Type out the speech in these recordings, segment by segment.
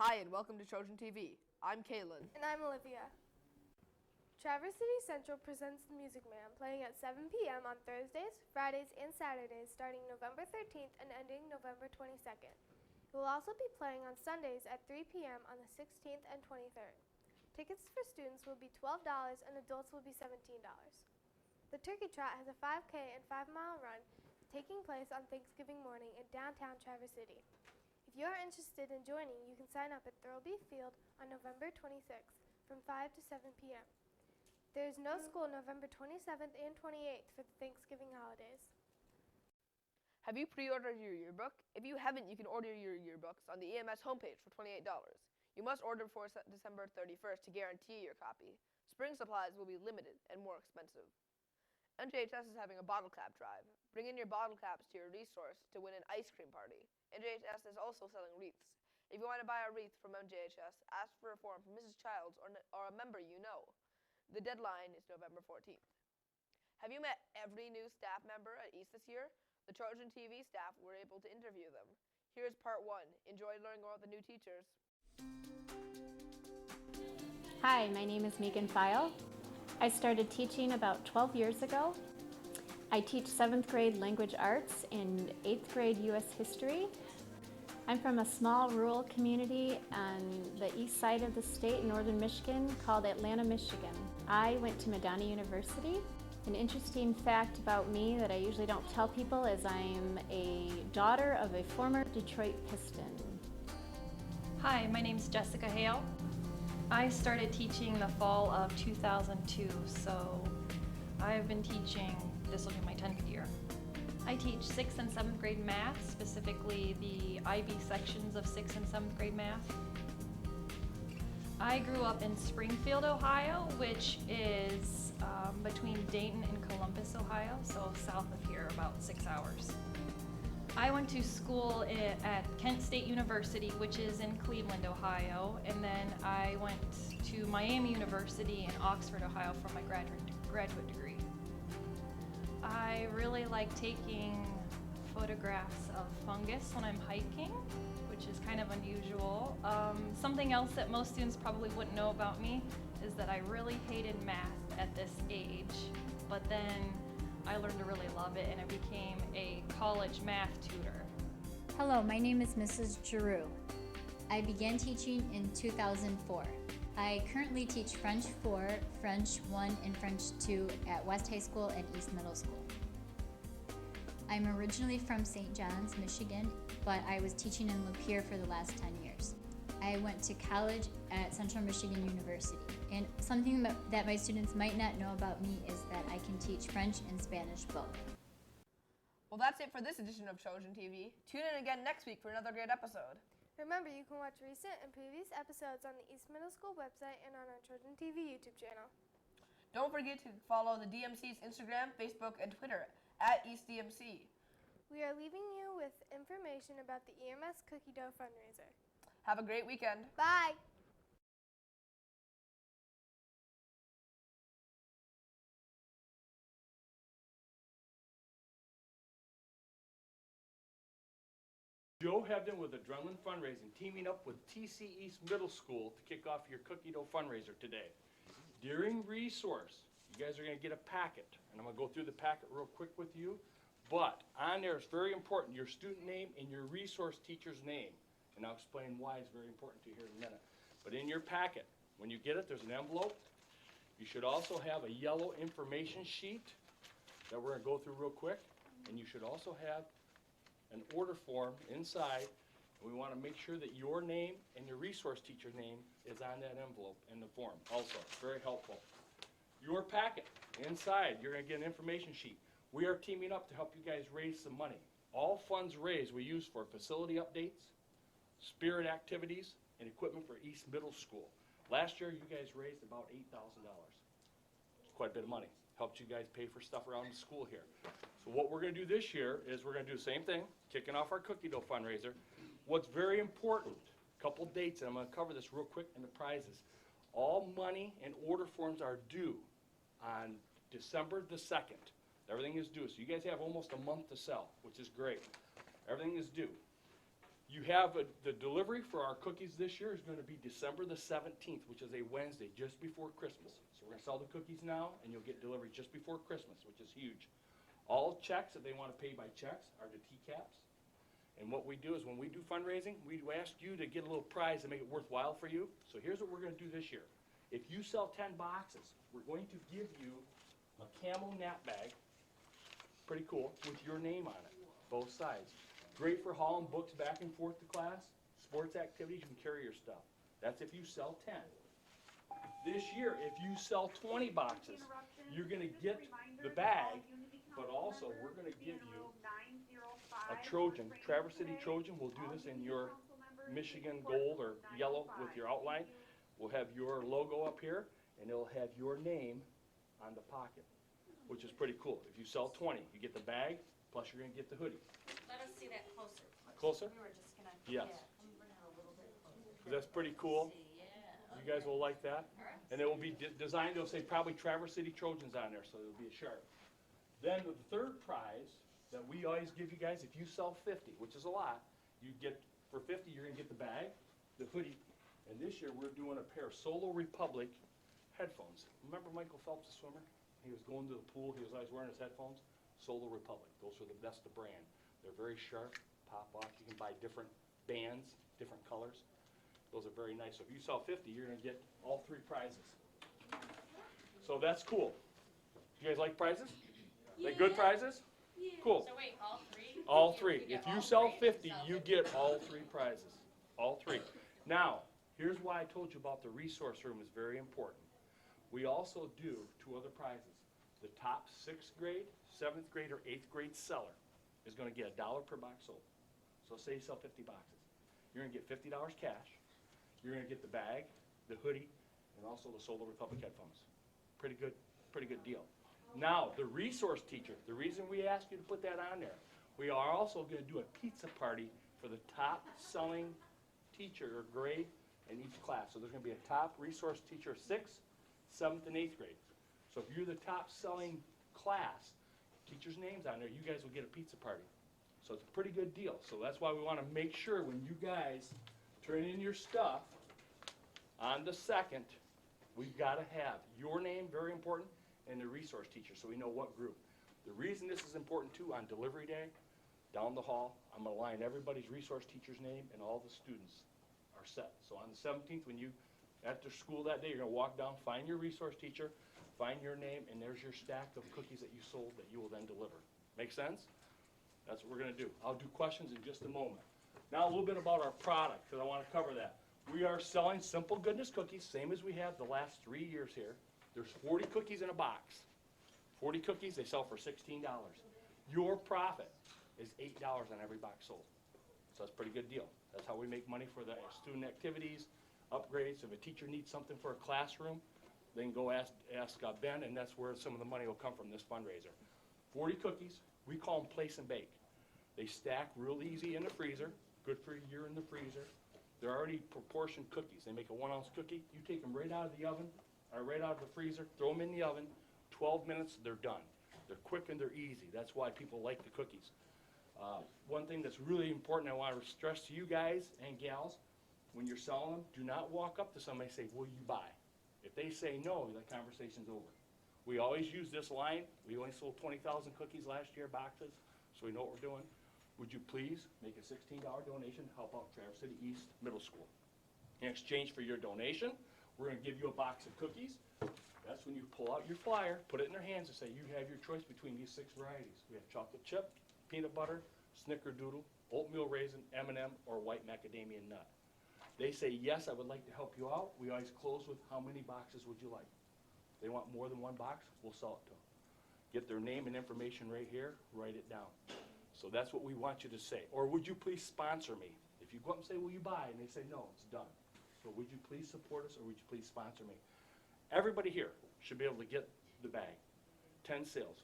Hi, and welcome to Trojan TV. I'm Kaylin. And I'm Olivia. Traverse City Central presents The Music Man, playing at 7 p.m. on Thursdays, Fridays, and Saturdays starting November 13th and ending November 22nd. It will also be playing on Sundays at 3 p.m. on the 16th and 23rd. Tickets for students will be $12 and adults will be $17. The Turkey Trot has a 5K and 5-mile run taking place on Thanksgiving morning in downtown Traverse City. If you are interested in joining, you can sign up at Thurlby Field on November 26th from 5 to 7 p.m. There is no school November 27th and 28th for the Thanksgiving holidays. Have you pre-ordered your yearbook? If you haven't, you can order your yearbooks on the EMS homepage for $28. You must order before December 31st to guarantee your copy. Spring supplies will be limited and more expensive. NJHS is having a bottle cap drive. Bring in your bottle caps to your resource to win an ice cream party. NJHS is also selling wreaths. If you want to buy a wreath from NJHS, ask for a form from Mrs. Childs or a member you know. The deadline is November 14th. Have you met every new staff member at East this year? The Trojan TV staff were able to interview them. Here's part 1. Enjoy learning about the new teachers. Hi, my name is Megan File. I started teaching about 12 years ago. I teach 7th grade language arts and 8th grade U.S. history. I'm from a small rural community on the east side of the state in northern Michigan called Atlanta, Michigan. I went to Madonna University. An interesting fact about me that I usually don't tell people is I'm a daughter of a former Detroit Piston. Hi, my name is Jessica Hale. I started teaching the fall of 2002, so I've been teaching, this will be my 10th year. I teach 6th and 7th grade math, specifically the IB sections of 6th and 7th grade math. I grew up in Springfield, Ohio, which is between Dayton and Columbus, Ohio, so south of here, about 6 hours. I went to school at Kent State University, which is in Cleveland, Ohio, and then I went to Miami University in Oxford, Ohio for my graduate degree. I really like taking photographs of fungus when I'm hiking, which is kind of unusual. Something else that most students probably wouldn't know about me is that I really hated math at this age, but then I learned to really love it and I became a college math tutor. Hello, my name is Mrs. Giroux. I began teaching in 2004. I currently teach French 4, French 1, and French 2 at West High School and East Middle School. I'm originally from St. John's, Michigan, but I was teaching in Lapeer for the last 10 years. I went to college at Central Michigan University, and something that my students might not know about me is that I can teach French and Spanish both. Well, that's it for this edition of Trojan TV. Tune in again next week for another great episode. Remember, you can watch recent and previous episodes on the East Middle School website and on our Trojan TV YouTube channel. Don't forget to follow the DMC's Instagram, Facebook, and Twitter at East DMC. We are leaving you with information about the EMS Cookie Dough fundraiser. Have a great weekend. Bye! Joe Hebden with Adrenaline Fundraising, teaming up with TC East Middle School to kick off your cookie dough fundraiser today. During resource, you guys are going to get a packet, and I'm going to go through the packet real quick with you. But on there, it's very important, your student name and your resource teacher's name. And I'll explain why it's very important to you here in a minute. But in your packet, when you get it, there's an envelope. You should also have a yellow information sheet that we're going to go through real quick. And you should also have an order form inside. And we want to make sure that your name and your resource teacher name is on that envelope in the form also. Very helpful. Your packet, inside, you're going to get an information sheet. We are teaming up to help you guys raise some money. All funds raised we use for facility updates, spirit activities, and equipment for East Middle School. Last year, you guys raised about $8,000. It's quite a bit of money. Helped you guys pay for stuff around the school here. So what we're going to do this year is we're going to do the same thing, kicking off our cookie dough fundraiser. What's very important, a couple dates, and I'm going to cover this real quick in the prizes. All money and order forms are due on December the 2nd. Everything is due, so you guys have almost a month to sell, which is great. Everything is due. You have the delivery for our cookies this year is going to be December the 17th, which is a Wednesday, just before Christmas. So we're going to sell the cookies now, and you'll get delivery just before Christmas, which is huge. All checks, if they want to pay by checks, are the TCAPs. And what we do is when we do fundraising, we ask you to get a little prize to make it worthwhile for you. So here's what we're going to do this year. If you sell 10 boxes, we're going to give you a camo nap bag, pretty cool, with your name on it, both sides. Great for hauling books back and forth to class, sports activities, you can carry your stuff. That's if you sell 10. This year, if you sell 20 boxes, you're going to get the bag, but also we're going to give you a Trojan, Traverse City Trojan. We'll do this in your Michigan gold or yellow with your outline. We'll have your logo up here, and it'll have your name on the pocket, which is pretty cool. If you sell 20, you get the bag, plus you're going to get the hoodie. Let us see that closer. Closer? We were just gonna. Yes. Yeah, come bring it a little bit closer. So that's pretty cool. See, yeah. You guys will like that. And it will be designed, it'll say probably Traverse City Trojans on there, so it'll be a sharp. Then the third prize that we always give you guys, if you sell 50, which is a lot, you get, for 50, you're gonna get the bag, the hoodie, and this year we're doing a pair of Solo Republic headphones. Remember Michael Phelps, the swimmer? He was going to the pool, he was always wearing his headphones. Solo Republic, that's the brand. They're very sharp, pop off. You can buy different bands, different colors. Those are very nice. So if you sell 50, you're gonna get all 3 prizes. So that's cool. You guys like prizes? They good prizes? Cool. So wait, all 3? All 3. You get If you all sell 3? 50, you get all 3 prizes. All 3. Now, here's why I told you about the resource room is very important. We also do 2 other prizes. The top 6th grade, 7th grade, or 8th grade seller is going to get $1 per box sold. So say you sell 50 boxes. You're going to get $50 cash. You're going to get the bag, the hoodie, and also the Solar Republic headphones. Pretty good deal. Now, the resource teacher, the reason we ask you to put that on there, we are also going to do a pizza party for the top selling teacher or grade in each class. So there's going to be a top resource teacher 6th, 7th, and 8th grade. So if you're the top selling class, teacher's name's on there, you guys will get a pizza party. So it's a pretty good deal. So that's why we want to make sure when you guys turn in your stuff on the 2nd, we've got to have your name, very important, and the resource teacher so we know what group. The reason this is important too, on delivery day, down the hall, I'm going to line everybody's resource teacher's name and all the students are set. So on the 17th, when you, after school that day, you're going to walk down, find your resource teacher, find your name, and there's your stack of cookies that you sold that you will then deliver. Make sense? That's what we're going to do. I'll do questions in just a moment. Now a little bit about our product, because I want to cover that. We are selling Simple Goodness cookies, same as we have the last 3 years here. There's 40 cookies in a box. 40 cookies, they sell for $16. Your profit is $8 on every box sold. So that's a pretty good deal. That's how we make money for the student activities, upgrades. If a teacher needs something for a classroom, they can go ask Ben, and that's where some of the money will come from this fundraiser. 40 cookies, we call them place and bake. They stack real easy in the freezer, good for a year in the freezer. They're already proportioned cookies. They make a 1-ounce cookie. You take them right out of the oven, or right out of the freezer, throw them in the oven, 12 minutes, they're done. They're quick and they're easy. That's why people like the cookies. One thing that's really important I want to stress to you guys and gals, when you're selling them, do not walk up to somebody and say, will you buy? If they say no, the conversation's over. We always use this line. We only sold 20,000 cookies last year, boxes, so we know what we're doing. Would you please make a $16 donation to help out Traverse City East Middle School? In exchange for your donation, we're going to give you a box of cookies. That's when you pull out your flyer, put it in their hands and say, you have your choice between these 6 varieties. We have chocolate chip, peanut butter, snickerdoodle, oatmeal raisin, M&M, or white macadamia nut. They say, yes, I would like to help you out. We always close with, how many boxes would you like? They want more than 1 box, we'll sell it to them. Get their name and information right here, write it down. So that's what we want you to say. Or would you please sponsor me? If you go up and say, will you buy? And they say, no, it's done. So would you please support us, or would you please sponsor me? Everybody here should be able to get the bag. 10 sales.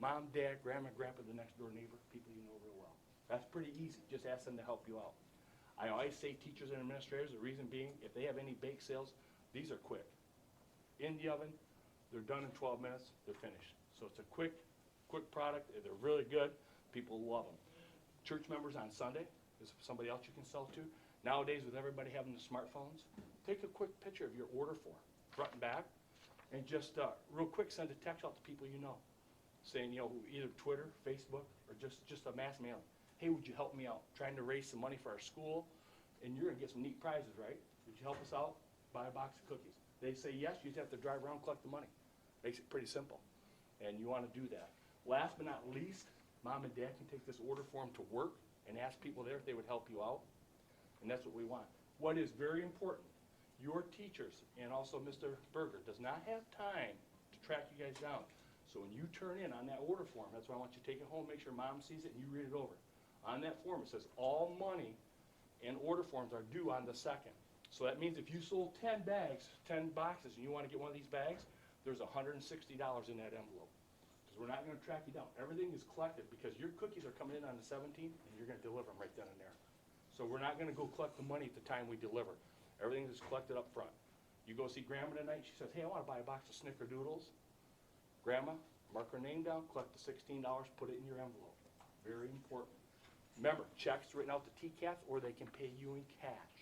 Mom, dad, grandma, grandpa, the next door neighbor, people you know real well. That's pretty easy. Just ask them to help you out. I always say teachers and administrators, the reason being, if they have any bake sales, these are quick. In the oven, they're done in 12 minutes, they're finished. So it's a quick product. They're really good. People love them. Church members on Sunday, Is somebody else you can sell to? Nowadays, with everybody having the smartphones, take a quick picture of your order form, front and back, and just real quick send a text out to people you know, saying, you know, either Twitter, Facebook, or just a mass mailing. Hey, would you help me out? Trying to raise some money for our school, and you're gonna get some neat prizes, right? Would you help us out? Buy a box of cookies. They say yes, you just have to drive around, collect the money. Makes it pretty simple, and you wanna do that. Last but not least, mom and dad can take this order form to work and ask people there if they would help you out, and that's what we want. What is very important, your teachers and also Mr. Berger does not have time to track you guys down. So when you turn in on that order form, that's why I want you to take it home, make sure mom sees it, and you read it over. On that form, it says all money and order forms are due on the 2nd. So that means if you sold 10 bags, 10 boxes, and you want to get one of these bags, there's $160 in that envelope. Because we're not going to track you down. Everything is collected because your cookies are coming in on the 17th, and you're going to deliver them right then and there. So we're not going to go collect the money at the time we deliver. Everything is collected up front. You go see Grandma tonight, she says, hey, I want to buy a box of Snickerdoodles. Grandma, mark her name down, collect the $16, put it in your envelope. Very important. Remember, checks written out to TCAPS, or they can pay you in cash.